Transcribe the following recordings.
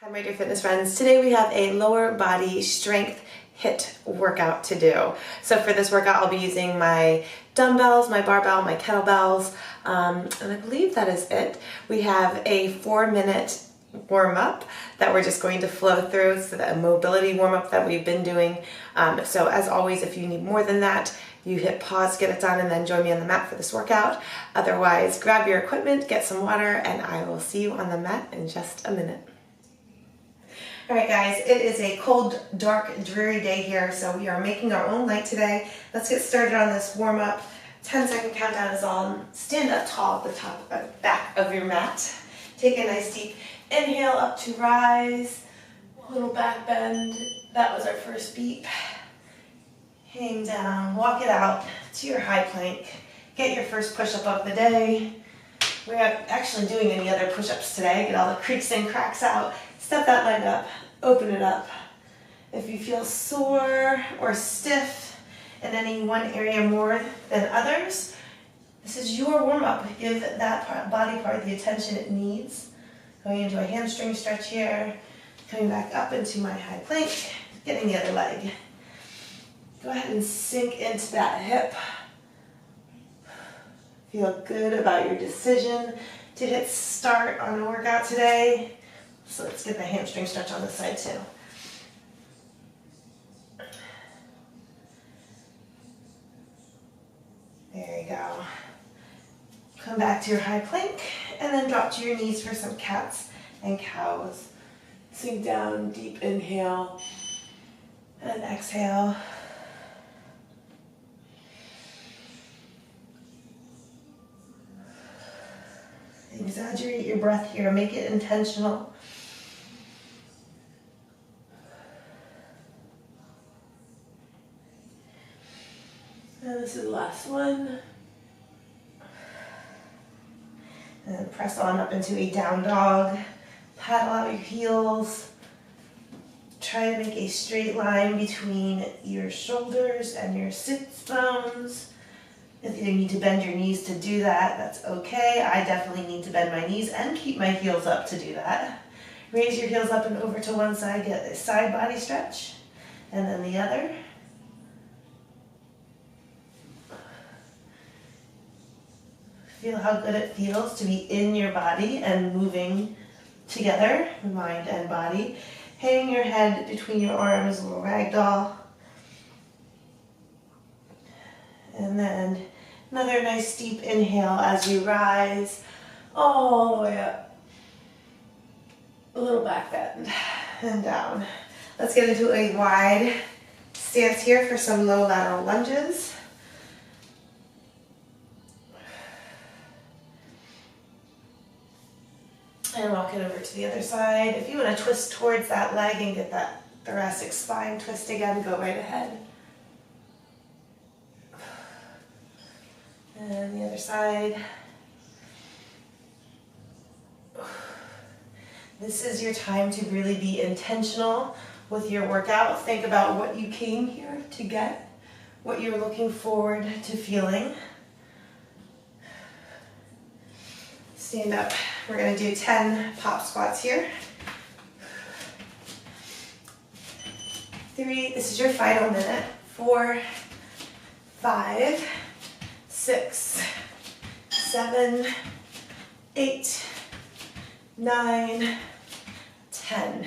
Hi my dear fitness friends, today we have a lower body strength HIIT workout to do. So for this workout I'll be using my dumbbells, my barbell, my kettlebells, and I believe that is it. We have a 4-minute warm-up that we're just going to flow through, so that a mobility warm-up that we've been doing. So as always, if you need more than that, you hit pause, get it done, and then join me on the mat for this workout. Otherwise, grab your equipment, get some water, and I will see you on the mat in just a minute. Alright guys, it is a cold, dark, dreary day here, so we are making our own light today. Let's get started on this warm-up. 10-second countdown is on. Stand up tall at the top, back of your mat. Take a nice deep inhale up to rise. A little back bend. That was our first beat. Hang down, walk it out to your high plank. Get your first push-up of the day. We're not actually doing any other push-ups today. Get all the creaks and cracks out. Step that leg up, open it up. If you feel sore or stiff in any one area more than others, this is your warm-up. Give that body part the attention it needs. Going into a hamstring stretch here, coming back up into my high plank, getting the other leg. Go ahead and sink into that hip. Feel good about your decision to hit start on the workout today. So let's get the hamstring stretch on this side too. There you go. Come back to your high plank and then drop to your knees for some cats and cows. Sink down, deep inhale and exhale. Exaggerate your breath here, make it intentional. And this is the last one. And then press on up into a down dog. Paddle out your heels. Try to make a straight line between your shoulders and your sits bones. If you need to bend your knees to do that, that's okay. I definitely need to bend my knees and keep my heels up to do that. Raise your heels up and over to one side, get a side body stretch, and then the other. Feel how good it feels to be in your body and moving together, mind and body. Hang your head between your arms, a little ragdoll. And then another nice deep inhale as you rise all the way up. A little back bend and down. Let's get into a wide stance here for some low lateral lunges. And walk it over to the other side. If you want to twist towards that leg and get that thoracic spine twist again, go right ahead. And the other side. This is your time to really be intentional with your workout. Think about what you came here to get, what you're looking forward to feeling. Stand up. We're going to do 10 pop squats here. 3, this is your final minute. 4, 5, 6, 7, 8, 9, 10.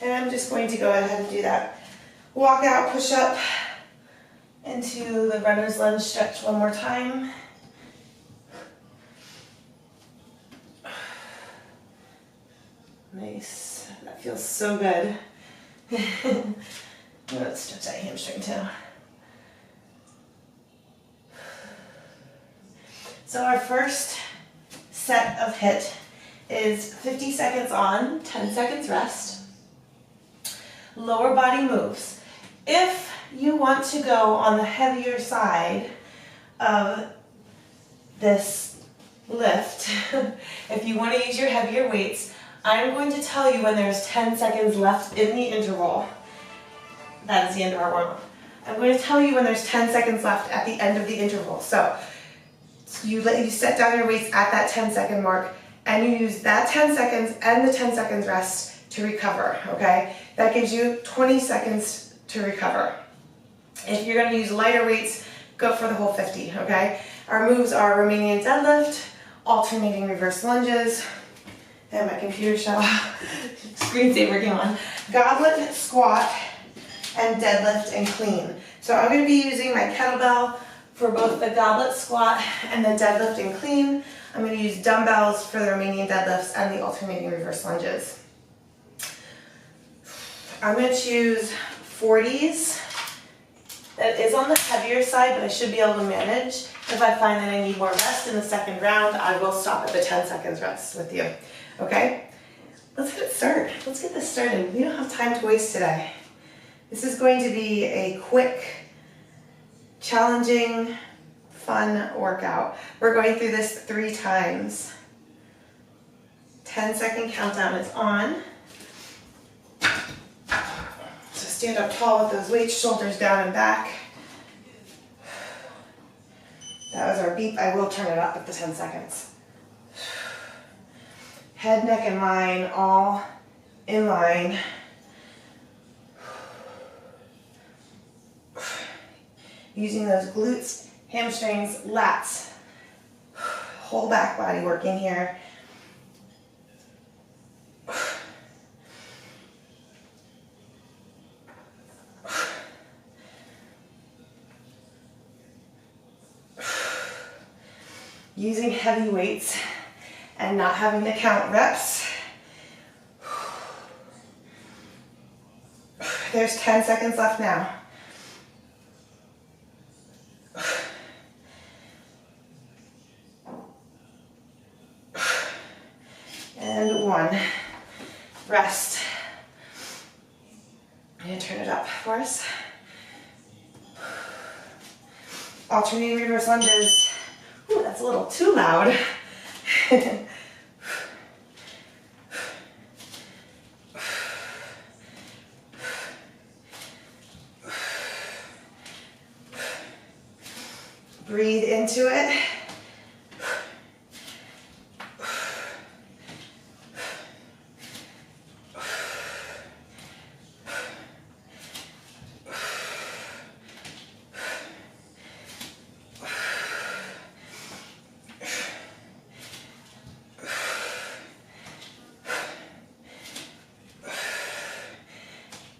And I'm just going to go ahead and do that walk out, push up into the runner's lunge stretch one more time. Nice. That feels so good. Let's stretch that hamstring too. So our first set of HIIT is 50 seconds on, 10 seconds rest. Lower body moves. If you want to go on the heavier side of this lift, if you want to use your heavier weights, I'm going to tell you when there's 10 seconds left in the interval. That is the end of our warm-up. I'm going to tell you when there's 10 seconds left at the end of the interval. So you set down your weights at that 10-second mark, and you use that 10 seconds and the 10 seconds rest to recover, okay? That gives you 20 seconds to recover. If you're gonna use lighter weights, go for the whole 50, okay? Our moves are Romanian deadlift, alternating reverse lunges, and my computer shut off, screensaver came on, goblet, squat, and deadlift and clean. So I'm gonna be using my kettlebell for both the goblet squat and the deadlift and clean. I'm gonna use dumbbells for the Romanian deadlifts and the alternating reverse lunges. I'm gonna choose 40s. That is on the heavier side, but I should be able to manage. If I find that I need more rest in the second round, I will stop at the 10 seconds rest with you, okay? Let's get it started. Let's get this started. We don't have time to waste today. This is going to be a quick, challenging, fun workout. We're going through this 3 times. 10-second countdown is on. So stand up tall with those weights, shoulders down and back. That was our beep. I will turn it up at the 10 seconds. Head, neck, and line, all in line. Using those glutes, hamstrings, lats. Whole back body working here. Using heavy weights and not having to count reps. There's 10 seconds left now. And 1. Rest. I'm going to turn it up for us. Alternating reverse lunges. Ooh, that's a little too loud. Breathe into it.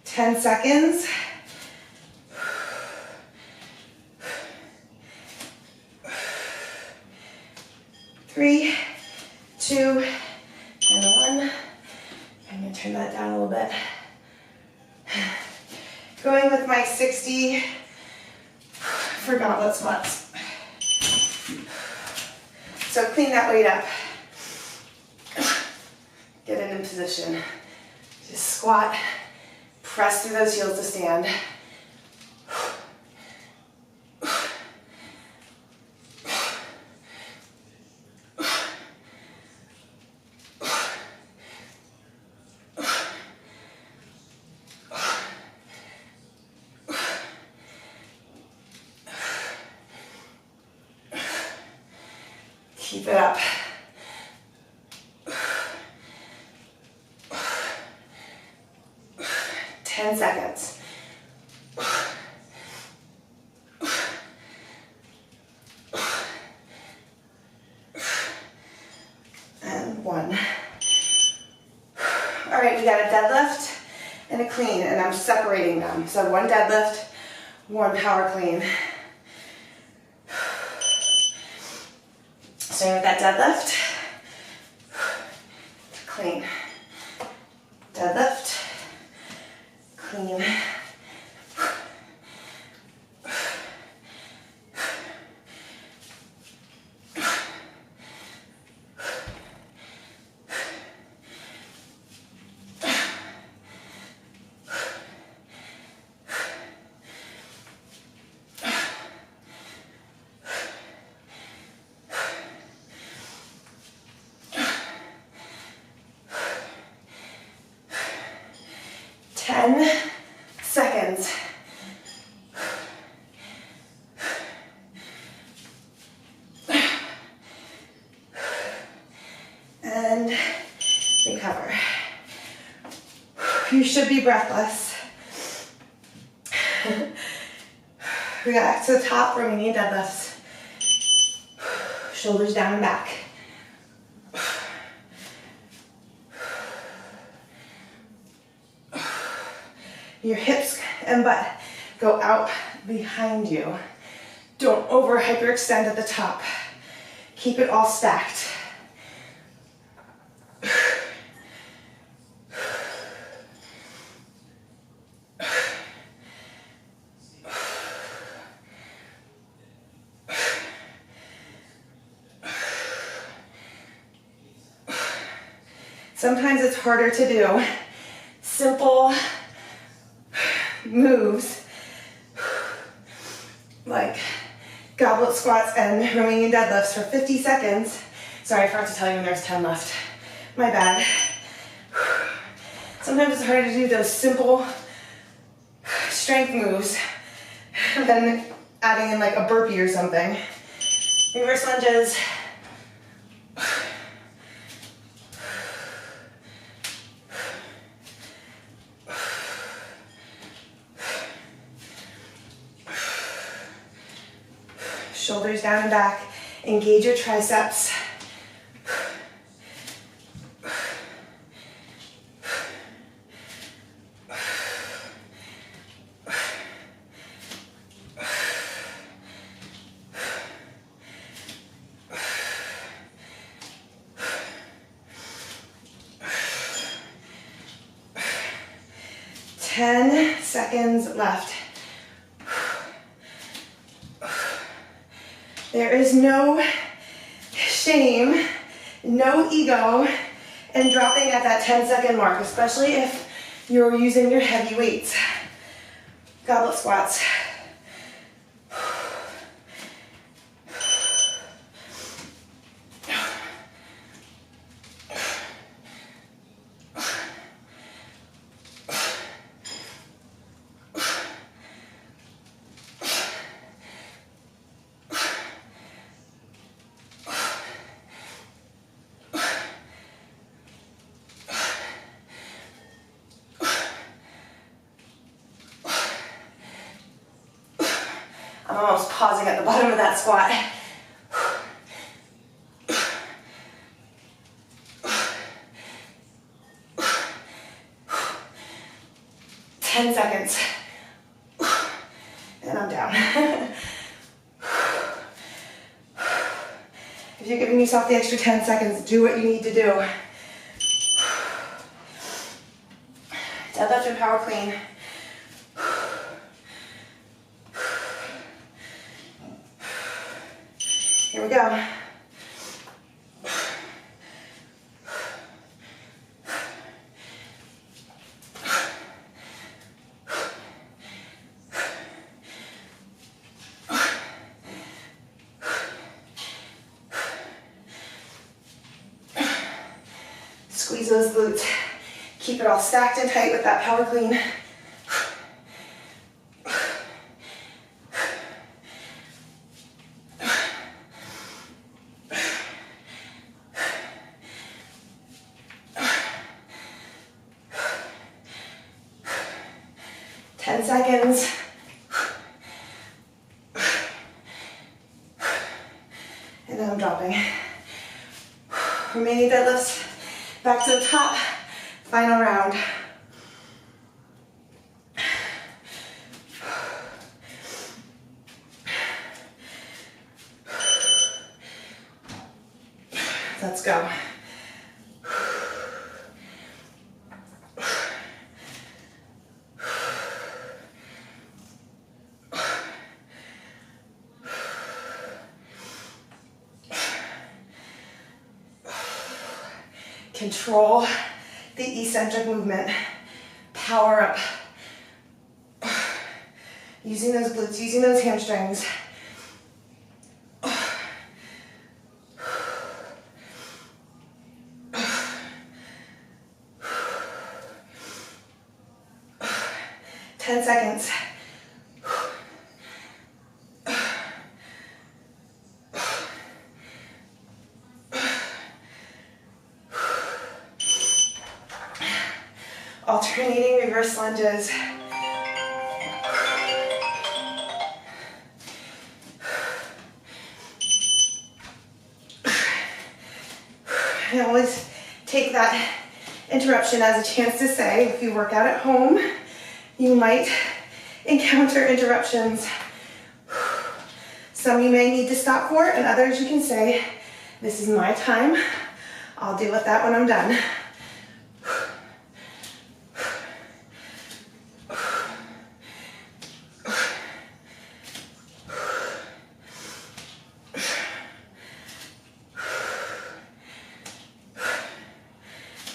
Ten seconds. 3, 2, and 1. I'm going to turn that down a little bit. Going with my 60 for goblet squats. So clean that weight up. Get it in position. Just squat. Press through those heels to stand. Keep it up. Ten seconds. And 1. All right, we got a deadlift and a clean, and I'm separating them. So 1 deadlift, 1 power clean. Starting with that deadlift, clean, deadlift, clean, seconds. And recover. You should be breathless. We got back to the top, remaining deadlifts. Shoulders down and back. Your hips and butt go out behind you. Don't over hyperextend at the top. Keep it all stacked. Sometimes it's harder to do simple moves like goblet squats and Romanian deadlifts for 50 seconds. Sorry, I forgot to tell you when there's 10 left. My bad. Sometimes it's harder to do those simple strength moves than adding in like a burpee or something. Reverse lunges. Shoulders down and back. Engage your triceps. Ten seconds left. There is no shame, no ego in dropping at that 10-second mark, especially if you're using your heavy weights. Goblet squats. I'm almost pausing at the bottom of that squat. 10 seconds. And I'm down. If you're giving yourself the extra 10 seconds, do what you need to do. Deadlift and power clean. Here we go. Squeeze those glutes. Keep it all stacked and tight with that power clean. Seconds. And then I'm dropping. Remaining deadlifts. Back to the top. Final round. Let's go. Control the eccentric movement. Power up. Using those glutes, using those hamstrings. 10 seconds. Alternating reverse lunges. I always take that interruption as a chance to say, if you work out at home, you might encounter interruptions. Some you may need to stop for, and others you can say, this is my time. I'll deal with that when I'm done.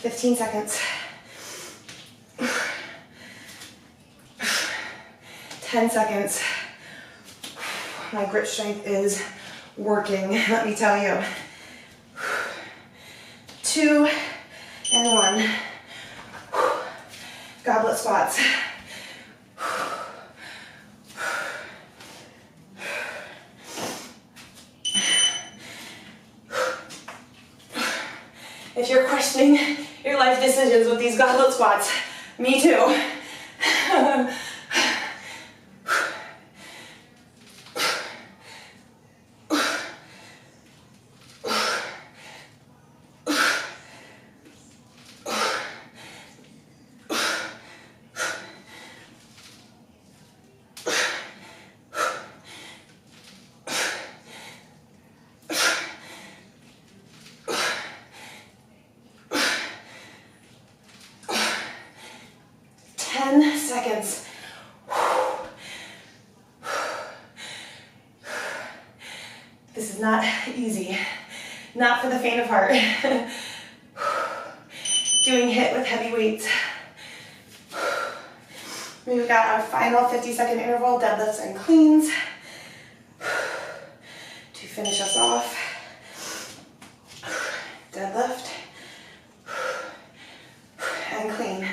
15 seconds. 10 seconds. My grip strength is working, let me tell you. 2 and 1. Goblet squats. If you're questioning your life decisions with these goblet squats, me too. 10 seconds. This is not easy. Not for the faint of heart. Doing HIIT with heavy weights. We've got our final 50-second interval, deadlifts and cleans. To finish us off. Deadlift and clean.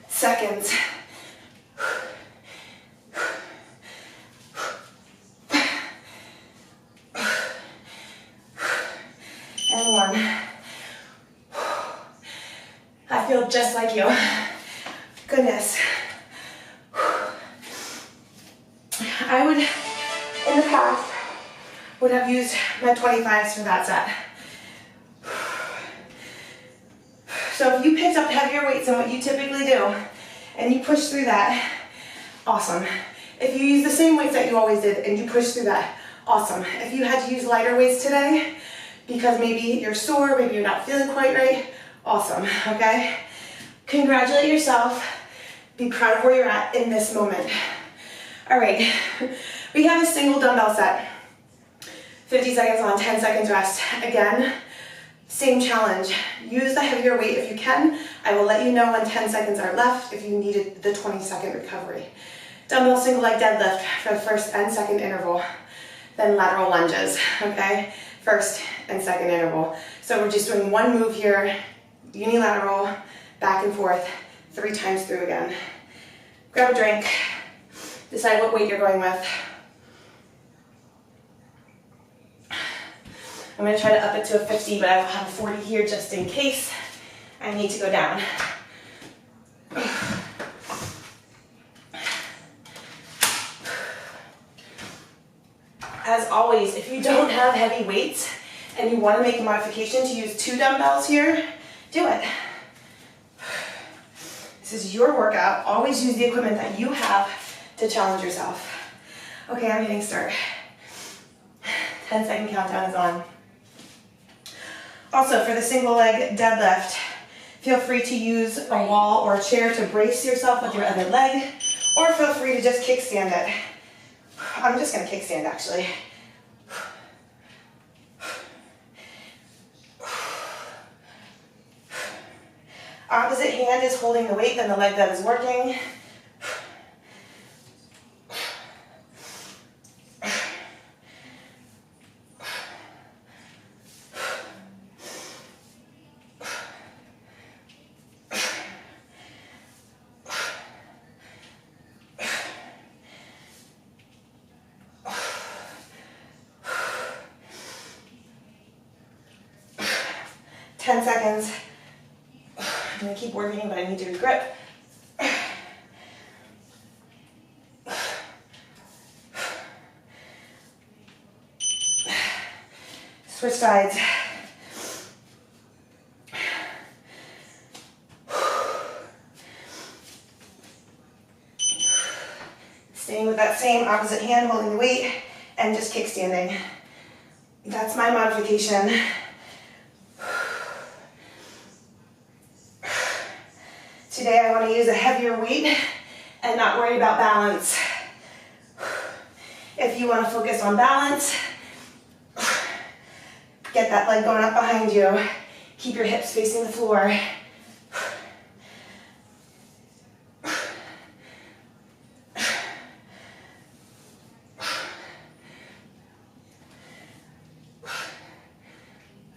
Seconds. And 1. I feel just like you. Goodness. I would, in the past, would have used my 25s for that set. So if you picked up heavier weights than what you typically do, and you push through that, awesome. If you use the same weights that you always did and you push through that, awesome. If you had to use lighter weights today, because maybe you're sore, maybe you're not feeling quite right, awesome, okay? Congratulate yourself. Be proud of where you're at in this moment. All right, we have a single dumbbell set. 50 seconds on, 10 seconds rest. Again, same challenge. Use the heavier weight if you can. I will let you know when 10 seconds are left if you needed the 20-second recovery. Dumbbell single leg deadlift for the first and second interval. Then lateral lunges, okay? First and second interval. So we're just doing one move here, unilateral, back and forth, 3 times through again. Grab a drink, decide what weight you're going with. I'm going to try to up it to a 50, but I will have a 40 here just in case I need to go down. As always, if you don't have heavy weights and you want to make a modification to use 2 dumbbells here, do it. This is your workout. Always use the equipment that you have to challenge yourself. Okay, I'm hitting start. 10-second countdown is on. Also, for the single leg deadlift, feel free to use a wall or a chair to brace yourself with your other leg, or feel free to just kickstand it. I'm just going to kickstand actually. Opposite hand is holding the weight, then the leg that is working. Seconds. I'm going to keep working, but I need to regrip. Switch sides. Staying with that same opposite hand, holding the weight, and just kickstanding. That's my modification. Today I want to use a heavier weight and not worry about balance. If you want to focus on balance, get that leg going up behind you. Keep your hips facing the floor.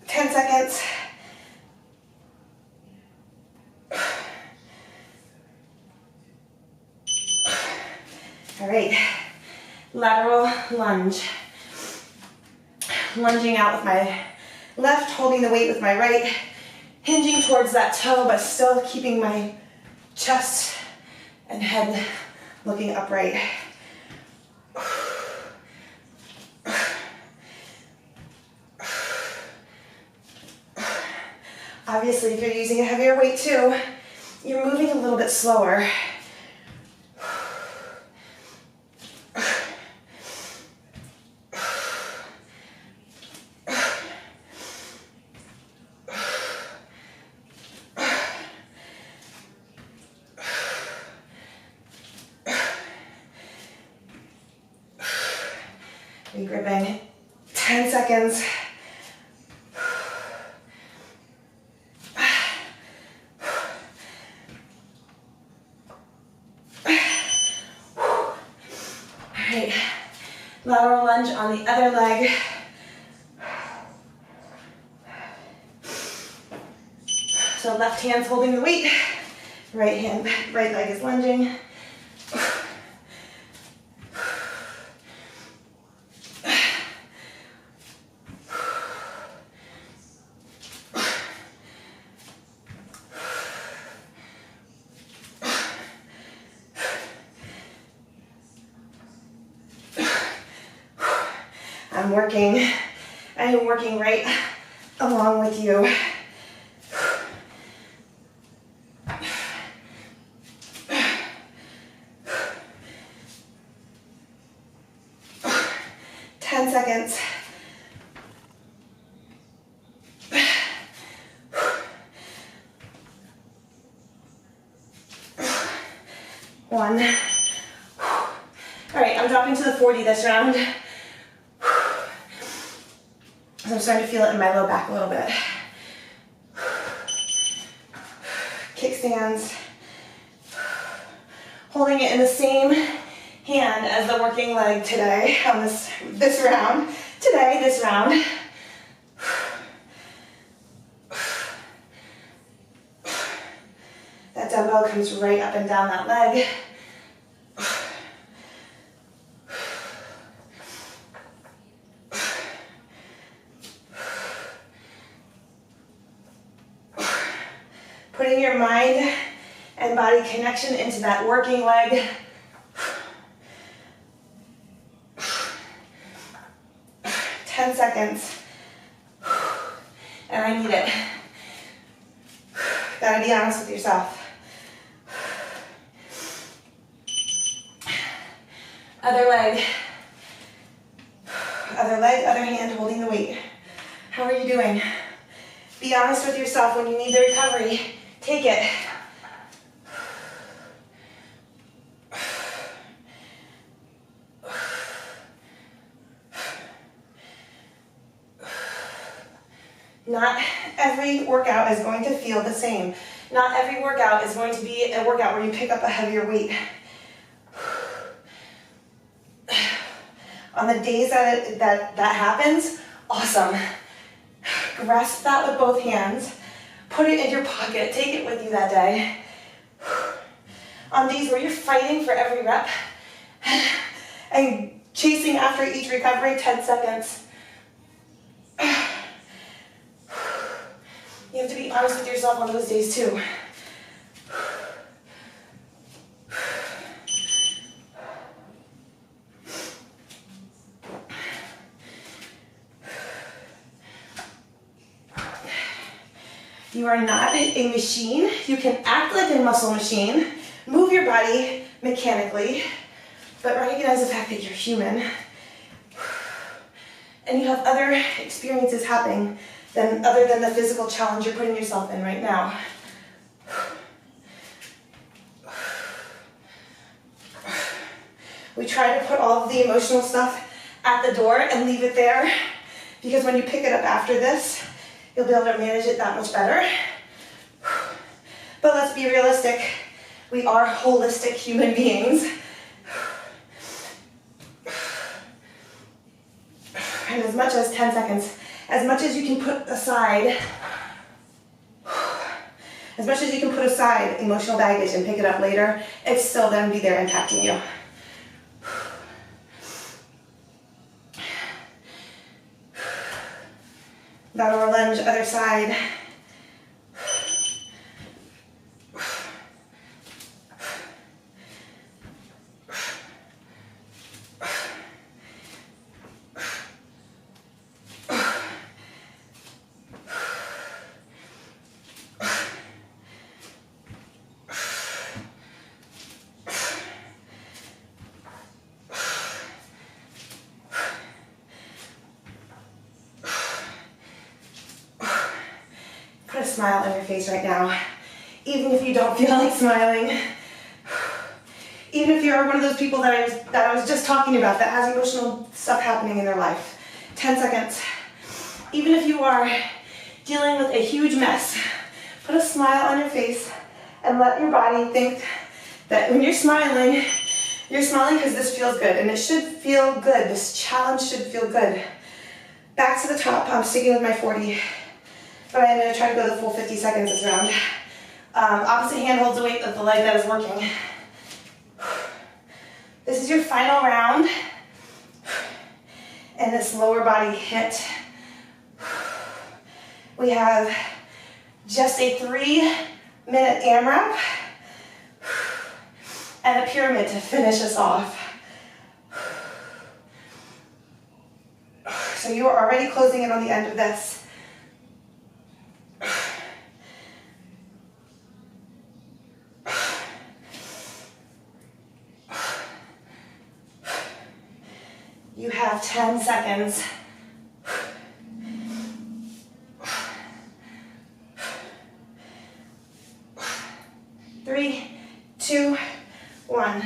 10 seconds. All right, lateral lunge. Lunging out with my left, holding the weight with my right, hinging towards that toe, but still keeping my chest and head looking upright. Obviously, if you're using a heavier weight too, you're moving a little bit slower. Regripping. 10 seconds. Alright, lateral lunge on the other leg. So left hand's holding the weight, right leg is lunging. I am working right along with you. Ten seconds. One. All right, I'm dropping to the 40 this round. So I'm starting to feel it in my low back a little bit. Kickstands. Holding it in the same hand as the working leg today on this round. This round. That dumbbell comes right up and down that leg. Putting your mind and body connection into that working leg. Ten seconds. And I need it. Gotta be honest with yourself. Other leg. Other leg, other hand holding the weight. How are you doing? Be honest with yourself when you need the recovery. Take it. every workout is going to feel the same. Not every workout is going to be a workout where you pick up a heavier weight. On the days that happens, awesome. Grasp that with both hands. Put it in your pocket. Take it with you that day. On days where you're fighting for every rep and chasing after each recovery, 10 seconds. You have to be honest with yourself on those days too. You are not a machine. You can act like a muscle machine, move your body mechanically, but recognize the fact that you're human. And you have other experiences happening other than the physical challenge you're putting yourself in right now. We try to put all of the emotional stuff at the door and leave it there, because when you pick it up after this, you'll be able to manage it that much better. But let's be realistic. We are holistic human beings. And as much as 10 seconds, as much as you can put aside emotional baggage and pick it up later, it's still going to be there impacting you. Lateral lunge, other side. Put a smile on your face right now, even if you don't feel like smiling. Even if you're one of those people that I was just talking about that has emotional stuff happening in their life. 10 seconds. Even if you are dealing with a huge mess, put a smile on your face and let your body think that when you're smiling because this feels good, and it should feel good. This challenge should feel good. Back to the top. I'm sticking with my 40. But I'm going to try to go the full 50 seconds this round. Opposite hand holds the weight of the leg that is working. This is your final round. And this lower body HIIT. We have just a 3-minute AMRAP and a pyramid to finish us off. So you are already closing in on the end of this. You have 10 seconds. 3, 2, 1.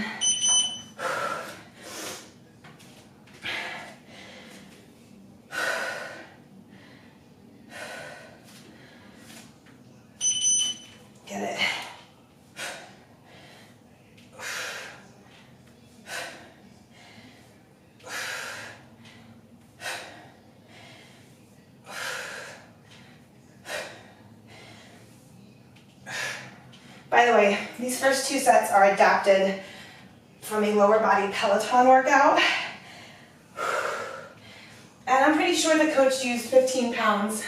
Get it. By the way, these first 2 sets are adapted from a lower body Peloton workout. And I'm pretty sure the coach used 15 pounds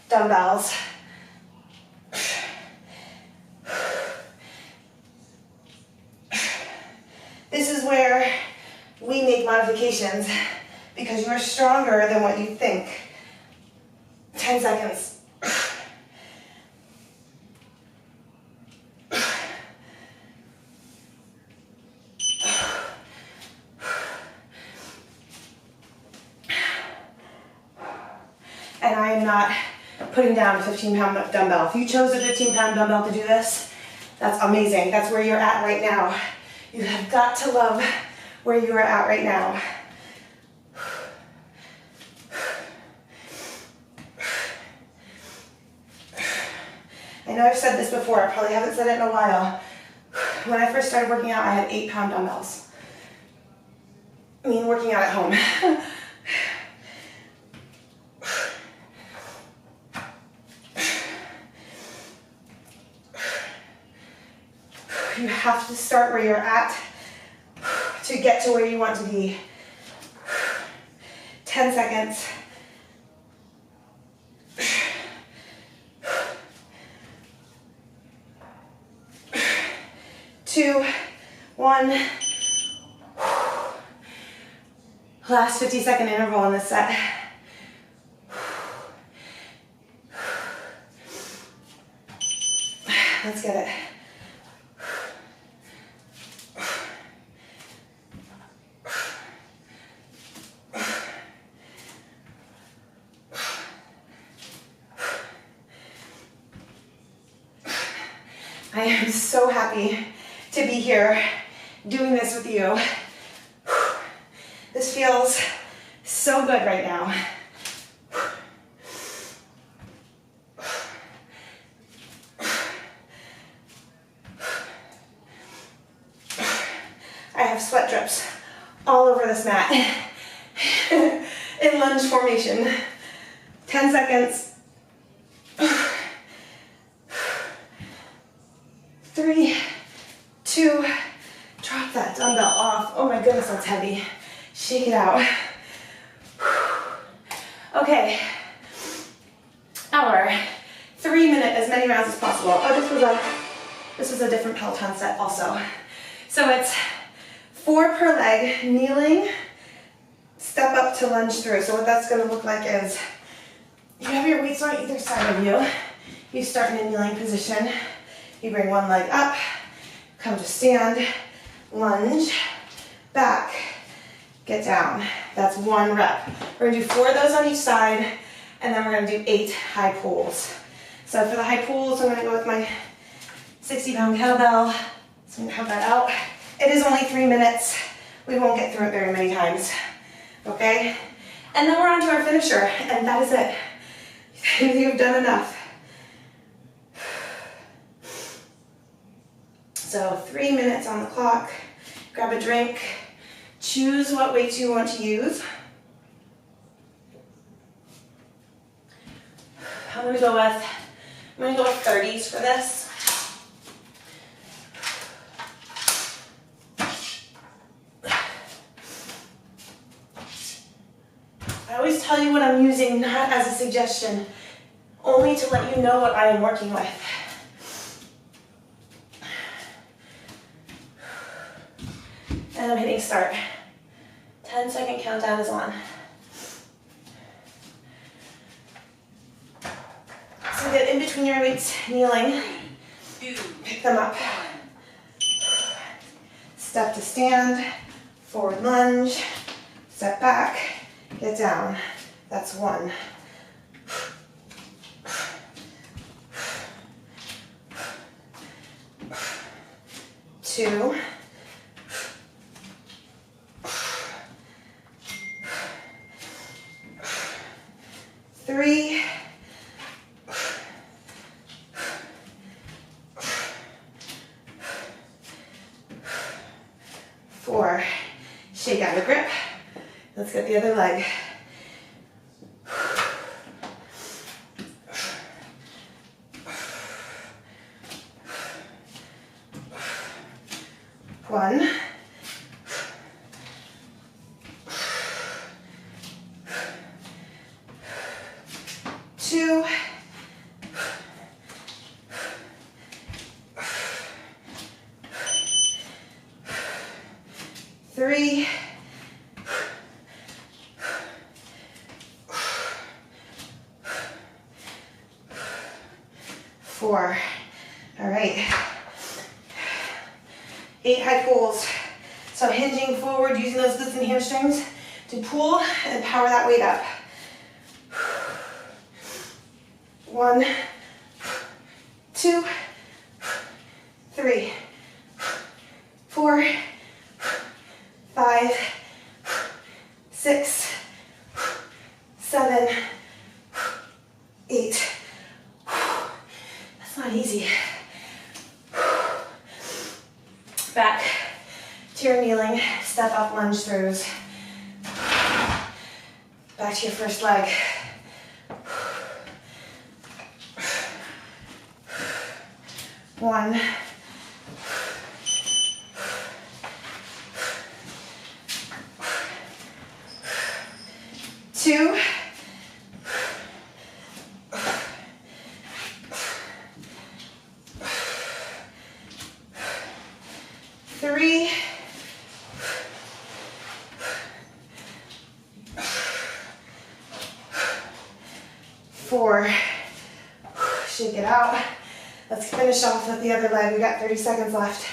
dumbbells. This is where we make modifications because you are stronger than what you think. 10 seconds. And I am not putting down a 15-pound dumbbell. If you chose a 15-pound dumbbell to do this, that's amazing. That's where you're at right now. You have got to love where you are at right now. know I've said this before, I probably haven't said it in a while. When I first started working out, I had 8-pound dumbbells. I mean, working out at home. You have to start where you're at to get to where you want to be. 10 seconds. 2, 1. Last 50-second interval in this set. Let's get it. I am so happy to be here doing this with you. This feels so good right now. I have sweat drips all over this mat in lunge formation. 10 seconds. 3, 2, drop that dumbbell off. Oh my goodness, that's heavy. Shake it out. Okay, our 3-minute, as many rounds as possible. Oh, this was a different Peloton set also. So it's 4 per leg, kneeling, step up to lunge through. So what that's gonna look like is you have your weights on either side of you. You start in a kneeling position. You bring one leg up, come to stand, lunge, back, get down. That's 1 rep. We're gonna do 4 of those on each side, and then we're gonna do 8 high pulls. So for the high pulls, I'm gonna go with my 60-pound kettlebell. So I'm gonna have that out. It is only 3 minutes. We won't get through it very many times, okay? And then we're on to our finisher, and that is it. You've done enough. So 3 minutes on the clock. Grab a drink. Choose what weights you want to use. I'm gonna go with 30s for this. I always tell you what I'm using, not as a suggestion, only to let you know what I am working with. And I'm hitting start. 10-second countdown is on. So get in between your weights, kneeling. Pick them up. Step to stand, forward lunge, step back, get down. That's 1. 2. 3. 4. Shake out the grip. Let's get the other leg. 1. 2. 3. 4. All right. 8 high pulls. So hinging forward, using those glutes and hamstrings to pull and power that weight up. 1, 2, 3, 4, 5, 6, 7, 8. That's not not easy. Back to your kneeling, step up lunge throughs. Back to your first leg. One. Two. Three. Four. Shake it out. Let's finish off with the other leg. We got 30 seconds left.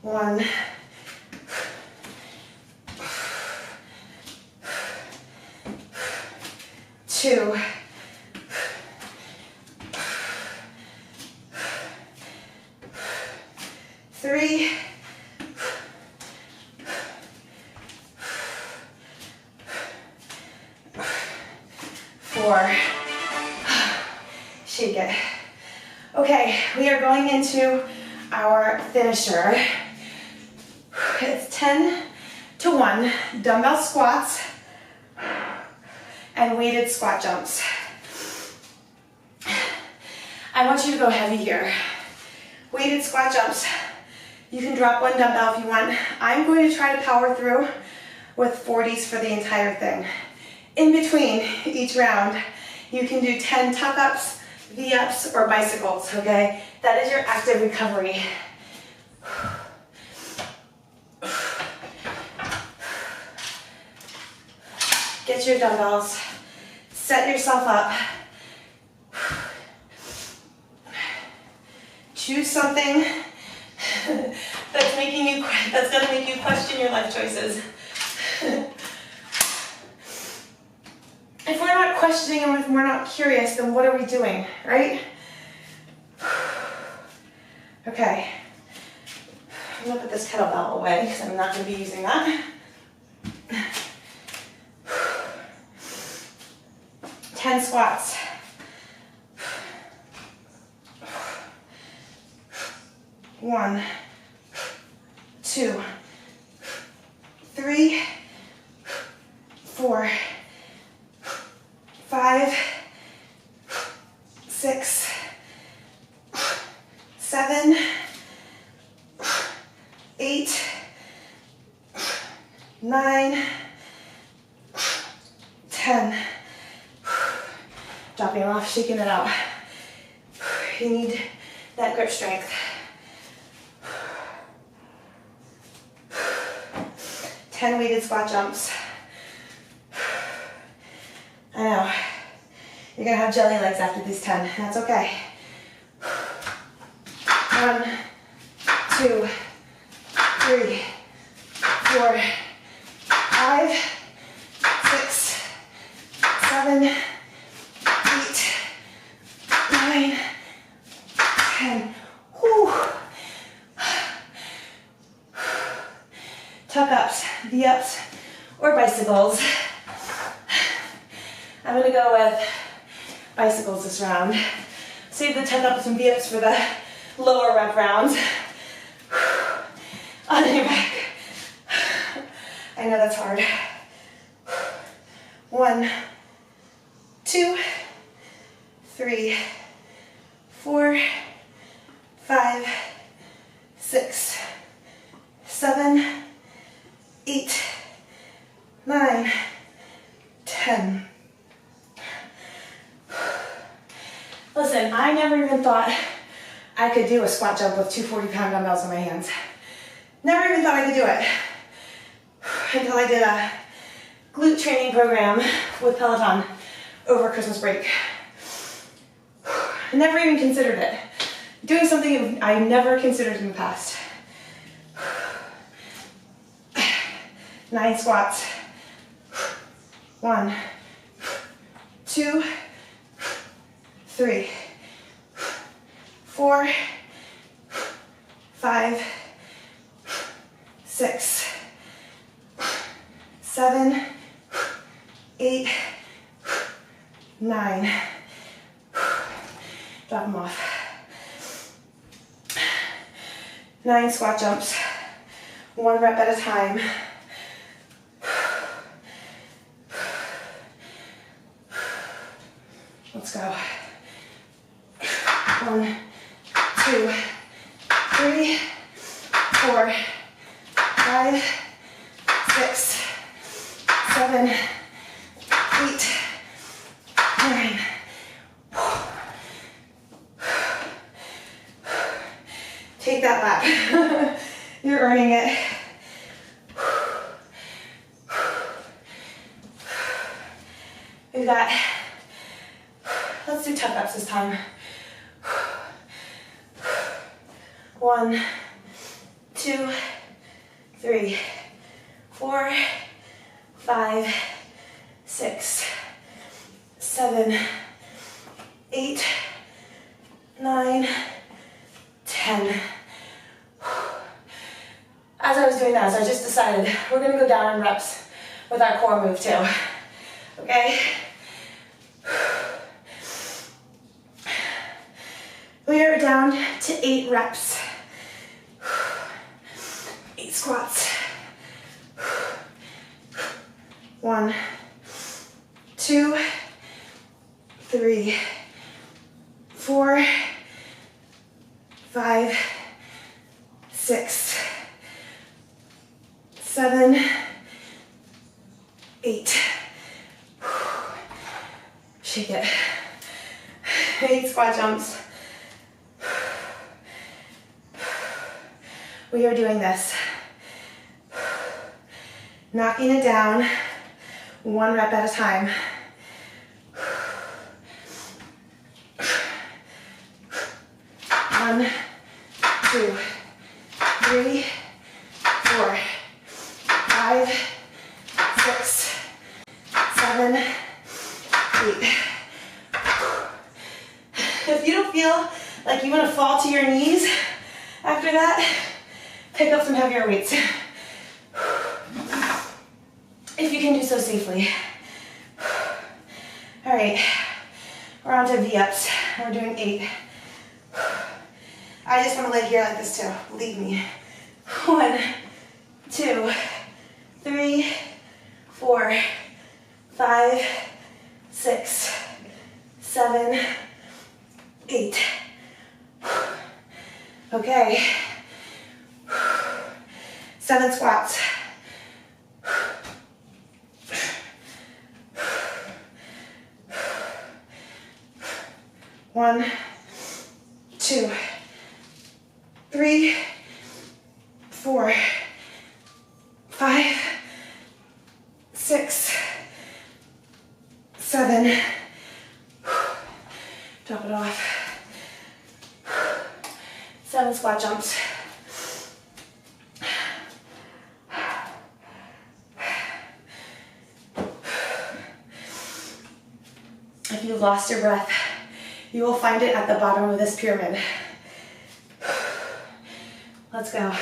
One. Two. Three. Four. Shake it. Okay, we are going into our finisher. It's 10 to 1 dumbbell squats and weighted squat jumps. I want you to go heavy here. Weighted squat jumps. You can drop one dumbbell if you want. I'm going to try to power through with 40s for the entire thing. In between each round, you can do 10 tuck-ups, V-ups, or bicycles, okay? That is your active recovery. Get your dumbbells, set yourself up. Choose something that's gonna make you question your life choices. If we're not questioning them, if we're not curious, then what are we doing, right? Okay. I'm gonna put this kettlebell away because I'm not gonna be using that. 10 squats. One, two, three, four, 5, 6, 7, 8, 9, 10. Dropping off, shaking it out. You need that grip strength. 10 weighted squat jumps. I know. You're gonna have jelly legs after these 10. That's okay. 1, 2, 3, 4, 5, 6, 7, 8, 9, 10. Whew. Tuck-ups, V-ups, or bicycles. I'm gonna go with bicycles this round. Save the tuck-ups and V-ups for the lower rep rounds. On your back. I know that's hard. 1, 2, 3, 4, 5, 6, 7, 8, 9, 10. Listen, I never even thought I could do a squat jump with two 40-pound dumbbells in my hands. Never even thought I could do it until I did a glute training program with Peloton over Christmas break. I never even considered it. Doing something I never considered in the past. 9 squats. 1, 2, 3, 4, 5, 6, 7, 8, 9. Drop them off. 9 squat jumps, 1 rep at a time. Let's go. 1, 2, 3, 4, 5, 6, 7, 8, 9. Take that lap. You're earning it. We've got, let's do tuck ups this time. 1, 2, 3, 4, 5, 6, 7, 8, 9, 10. As I was doing that, I just decided we're going to go down in reps with our core move too. Okay? We are down to 8 reps. 8 squats. 1, 2, 3, 4, 5, 6, 7, 8. Shake it. 8 squat jumps. We are doing this. Knocking it down, 1 rep at a time. 1, 2, 3, 4, 5, 6, 7, 8. If you don't feel like you want to fall to your knees after that, pick up some heavier weights. If you can do so safely. All right, we're on to V-ups. We're doing 8. I just want to lay here like this too. Leave me. 1, 2, 3, 4, 5, 6, 7, 8. Okay. 7 squats. 1, 2, 3, 4, 5, 6, 7. Drop it off. 7 squat jumps. If you've lost your breath, you will find it at the bottom of this pyramid. Let's go.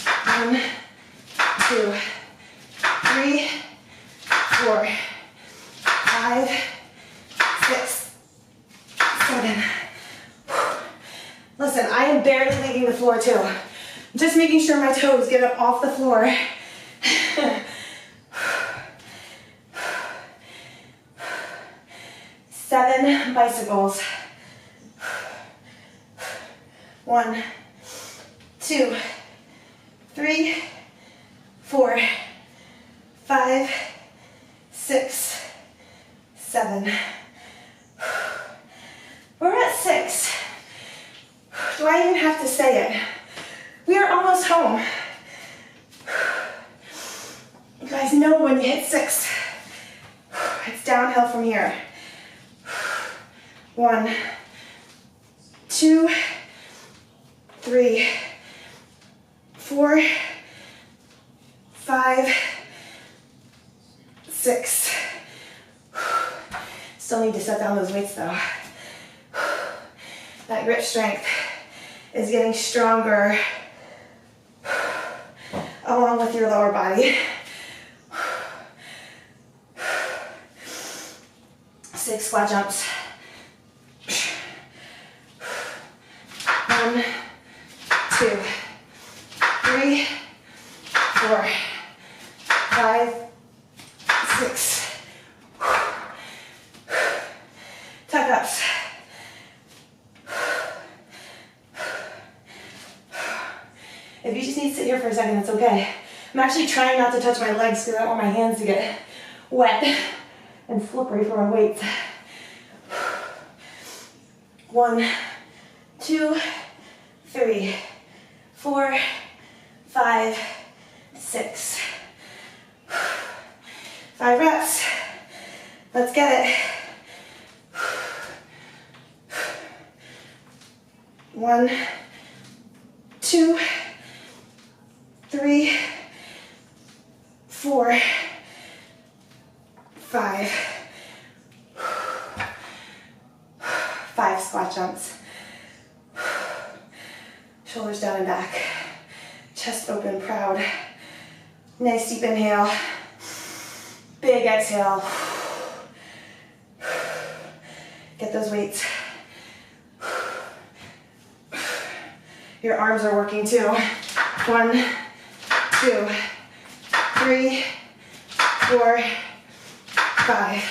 1, 2, 3, 4, 5, 6, 7. Listen, I am barely leaving the floor too. Just making sure my toes get up off the floor. 7 bicycles. 1, 2, 3, 4, 5, 6, 7. We're at 6. Do I even have to say it? We are almost home. You guys know when you hit 6, it's downhill from here. 1, 2, 3, 4, 5, 6. Still need to set down those weights though. That grip strength is getting stronger along with your lower body. 6 squat jumps. 1, 2, 3, 4, 5, 6. Tuck ups. If you just need to sit here for a second, that's okay. I'm actually trying not to touch my legs because I don't want my hands to get wet and slippery for my weights. 1, 2, 3, 4, 5, 6. 5 reps. Let's get it. 1, 2, 3, 4, 5. 5 squat jumps. Shoulders down and back. Chest open, proud. Nice deep inhale. Big exhale. Get those weights. Your arms are working too. 1, 2, 3, 4, 5.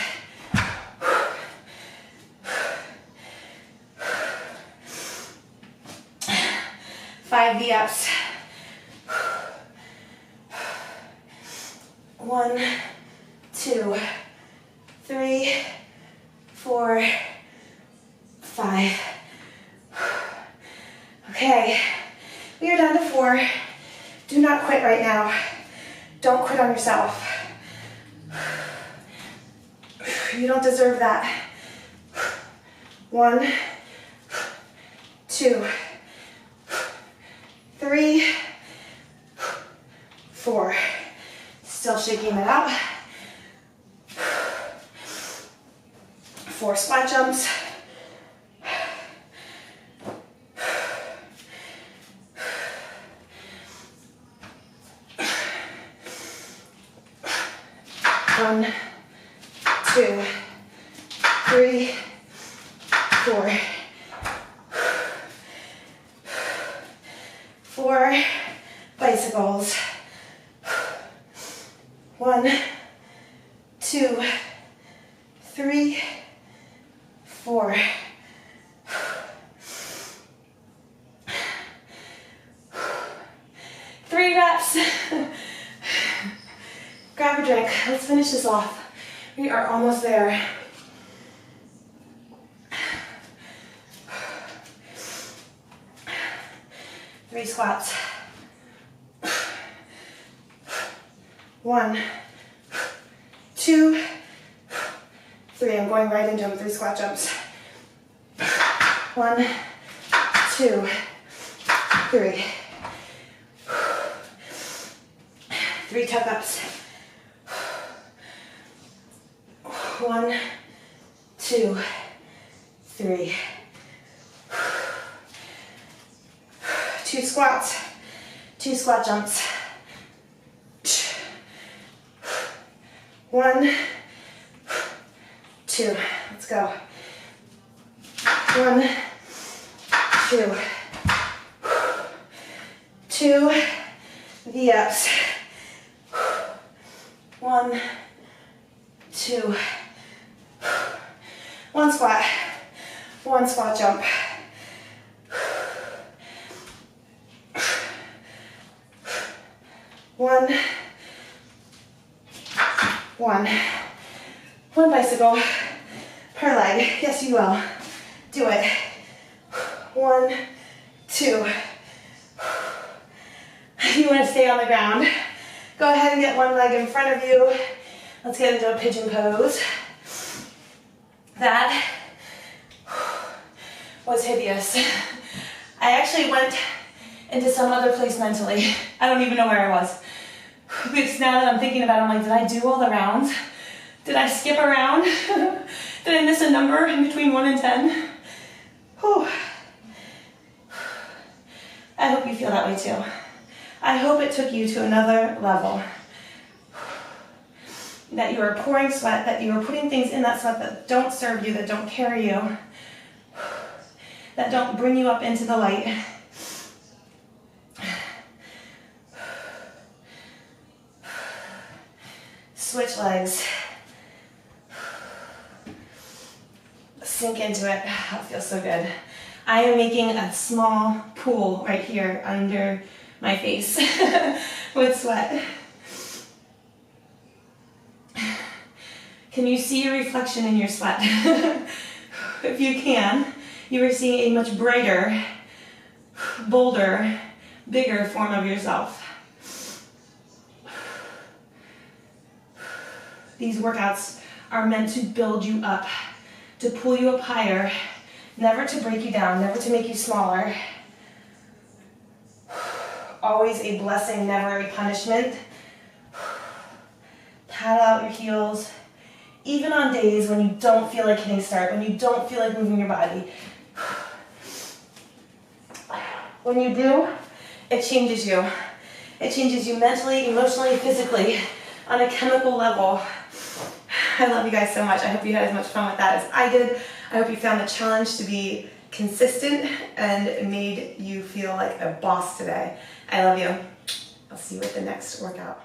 5 V-ups. 1, 2, 3, 4, 5. Okay, we are down to 4. Do not quit right now. Don't quit on yourself. You don't deserve that. 1, 2, 3, 4. Still shaking it out. 4 squat jumps. 1, 2, 3, 4. 4 bicycles. 1, 2, 3, 4. 3 reps. Grab a drink. Let's finish this off. We are almost there. Three squats. 1, 2, 3. I'm going right into them. 3 squat jumps. 1, 2, 3. 3 tuck ups. 1, 2, 3. 2 squats. 2 squat jumps. 1, 2. Let's go. 1, 2. 2 V-ups. 1, 2. 1 squat. 1 squat jump. 1, 1. 1 bicycle per leg. Yes, you will. Do it. 1, 2. If you want to stay on the ground, go ahead and get 1 leg in front of you. Let's get into a pigeon pose. That was hideous. I actually went into some other place mentally. I don't even know where I was. Because now that I'm thinking about it, I'm like, did I do all the rounds? Did I skip around? Did I miss a number in between 1 and 10? Whew. I hope you feel that way too. I hope it took you to another level. That you are pouring sweat, that you are putting things in that sweat that don't serve you, that don't carry you, that don't bring you up into the light. Switch legs. Sink into it. Oh, it feels so good. I am making a small pool right here under my face with sweat. Can you see your reflection in your sweat? If you can, you are seeing a much brighter, bolder, bigger form of yourself. These workouts are meant to build you up, to pull you up higher, never to break you down, never to make you smaller. Always a blessing, never a punishment. Paddle out your heels, even on days when you don't feel like hitting start, when you don't feel like moving your body. When you do, it changes you. It changes you mentally, emotionally, physically, on a chemical level. I love you guys so much. I hope you had as much fun with that as I did. I hope you found the challenge to be consistent and made you feel like a boss today. I love you. I'll see you at the next workout.